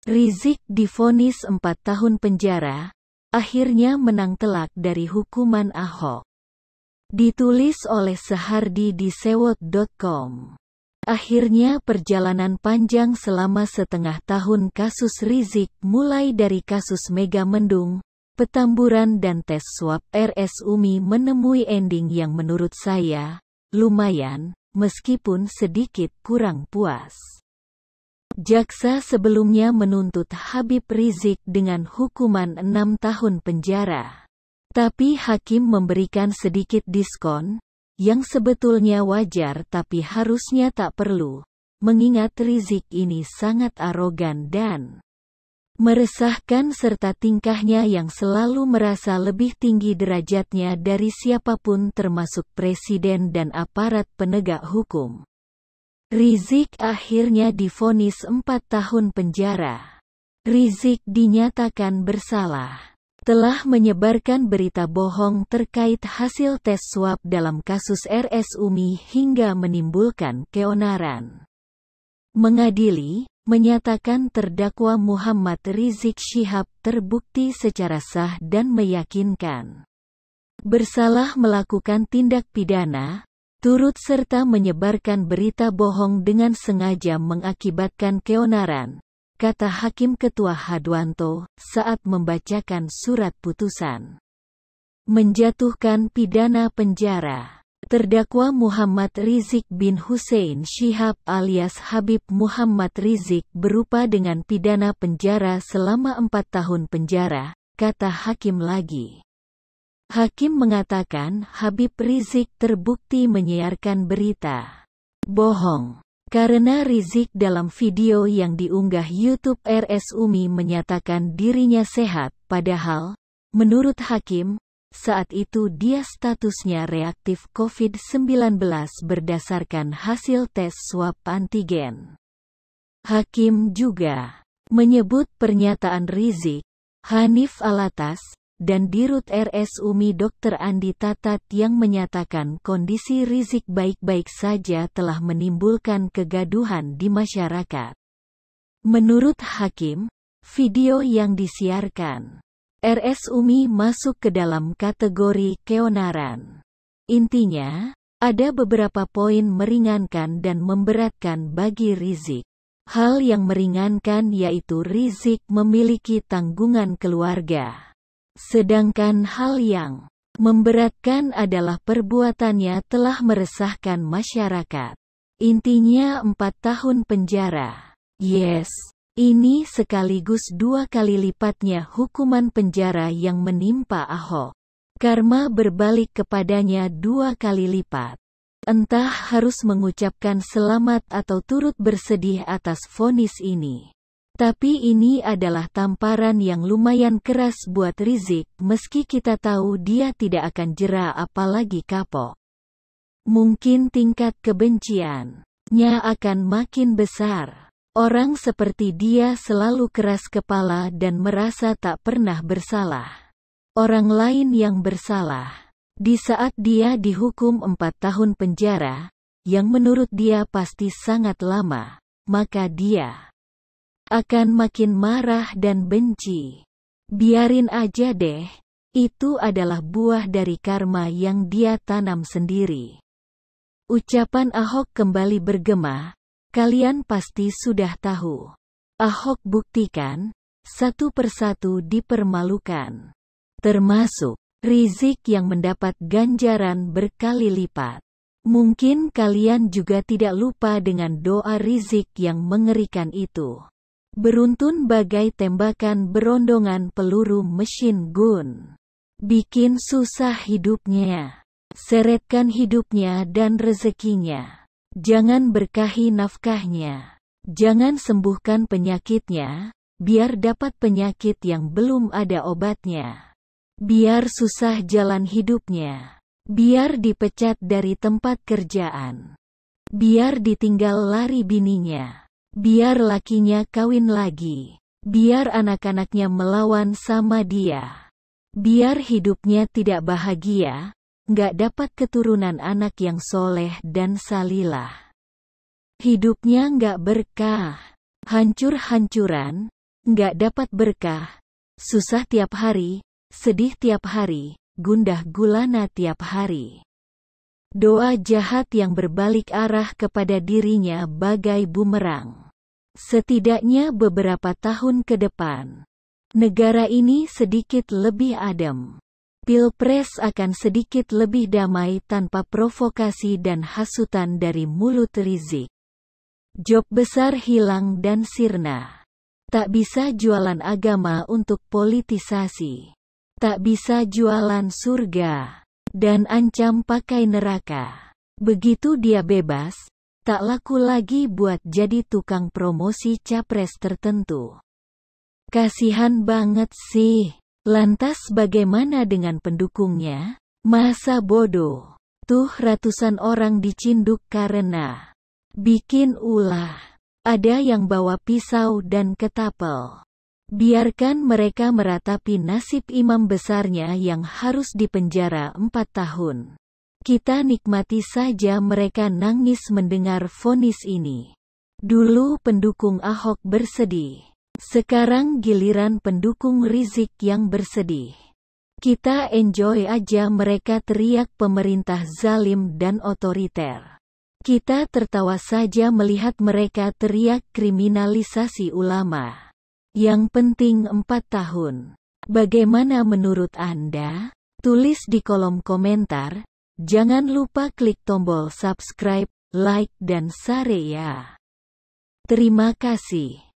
Rizik divonis 4 tahun penjara, akhirnya menang telak dari hukuman Ahok. Ditulis oleh Sehardi di sewot.com. Akhirnya perjalanan panjang selama setengah tahun kasus Rizik, mulai dari kasus Mega Mendung, Petamburan dan tes swab RS Umi, menemui ending yang menurut saya lumayan, meskipun sedikit kurang puas. Jaksa sebelumnya menuntut Habib Rizik dengan hukuman 6 tahun penjara. Tapi hakim memberikan sedikit diskon, yang sebetulnya wajar tapi harusnya tak perlu, mengingat Rizik ini sangat arogan dan meresahkan serta tingkahnya yang selalu merasa lebih tinggi derajatnya dari siapapun termasuk presiden dan aparat penegak hukum. Rizik akhirnya divonis 4 tahun penjara. Rizik dinyatakan bersalah. Telah menyebarkan berita bohong terkait hasil tes swab dalam kasus RS Umi hingga menimbulkan keonaran. Mengadili, menyatakan terdakwa Muhammad Rizik Syihab terbukti secara sah dan meyakinkan bersalah melakukan tindak pidana, turut serta menyebarkan berita bohong dengan sengaja mengakibatkan keonaran, kata Hakim Ketua Hadwanto saat membacakan surat putusan. Menjatuhkan pidana penjara. Terdakwa Muhammad Rizik bin Hussein Syihab alias Habib Muhammad Rizik berupa dengan pidana penjara selama 4 tahun penjara, kata hakim lagi. Hakim mengatakan Habib Rizik terbukti menyiarkan berita bohong. Karena Rizik dalam video yang diunggah YouTube RS Umi menyatakan dirinya sehat, padahal, menurut hakim, saat itu dia statusnya reaktif COVID-19 berdasarkan hasil tes swab antigen. Hakim juga menyebut pernyataan Rizik, Hanif Alatas, dan Dirut RS Umi Dr. Andi Tatat yang menyatakan kondisi Rizik baik-baik saja telah menimbulkan kegaduhan di masyarakat. Menurut hakim, video yang disiarkan RS Umi masuk ke dalam kategori keonaran. Intinya, ada beberapa poin meringankan dan memberatkan bagi Rizik. Hal yang meringankan yaitu Rizik memiliki tanggungan keluarga. Sedangkan hal yang memberatkan adalah perbuatannya telah meresahkan masyarakat. Intinya 4 tahun penjara. Yes, ini sekaligus 2 kali lipatnya hukuman penjara yang menimpa Ahok. Karma berbalik kepadanya 2 kali lipat. Entah harus mengucapkan selamat atau turut bersedih atas vonis ini. Tapi ini adalah tamparan yang lumayan keras buat Rizik, meski kita tahu dia tidak akan jera apalagi kapok. Mungkin tingkat kebenciannya akan makin besar. Orang seperti dia selalu keras kepala dan merasa tak pernah bersalah. Orang lain yang bersalah. Di saat dia dihukum 4 tahun penjara, yang menurut dia pasti sangat lama, maka dia akan makin marah dan benci. Biarin aja deh, itu adalah buah dari karma yang dia tanam sendiri. Ucapan Ahok kembali bergema, kalian pasti sudah tahu. Ahok buktikan, satu persatu dipermalukan. Termasuk Rizik yang mendapat ganjaran berkali lipat. Mungkin kalian juga tidak lupa dengan doa Rizik yang mengerikan itu. Beruntun bagai tembakan berondongan peluru mesin gun. Bikin susah hidupnya. Seretkan hidupnya dan rezekinya. Jangan berkahi nafkahnya. Jangan sembuhkan penyakitnya, biar dapat penyakit yang belum ada obatnya. Biar susah jalan hidupnya. Biar dipecat dari tempat kerjaan. Biar ditinggal lari bininya. Biar lakinya kawin lagi. Biar anak-anaknya melawan sama dia. Biar hidupnya tidak bahagia, nggak dapat keturunan anak yang soleh dan salilah. Hidupnya nggak berkah. Hancur-hancuran, nggak dapat berkah, susah tiap hari, sedih tiap hari, gundah gulana tiap hari. Doa jahat yang berbalik arah kepada dirinya bagai bumerang. Setidaknya beberapa tahun ke depan, negara ini sedikit lebih adem. Pilpres akan sedikit lebih damai tanpa provokasi dan hasutan dari mulut Rizik. Job besar hilang dan sirna. Tak bisa jualan agama untuk politisasi. Tak bisa jualan surga. Dan ancam pakai neraka. Begitu dia bebas, tak laku lagi buat jadi tukang promosi capres tertentu. Kasihan banget sih. Lantas bagaimana dengan pendukungnya? Masa bodoh. Tuh ratusan orang dicinduk karena bikin ulah. Ada yang bawa pisau dan ketapel. Biarkan mereka meratapi nasib imam besarnya yang harus dipenjara 4 tahun. Kita nikmati saja mereka nangis mendengar vonis ini. Dulu pendukung Ahok bersedih. Sekarang giliran pendukung Rizik yang bersedih. Kita enjoy aja mereka teriak pemerintah zalim dan otoriter. Kita tertawa saja melihat mereka teriak kriminalisasi ulama. Yang penting 4 tahun. Bagaimana menurut Anda? Tulis di kolom komentar. Jangan lupa klik tombol subscribe, like dan share ya. Terima kasih.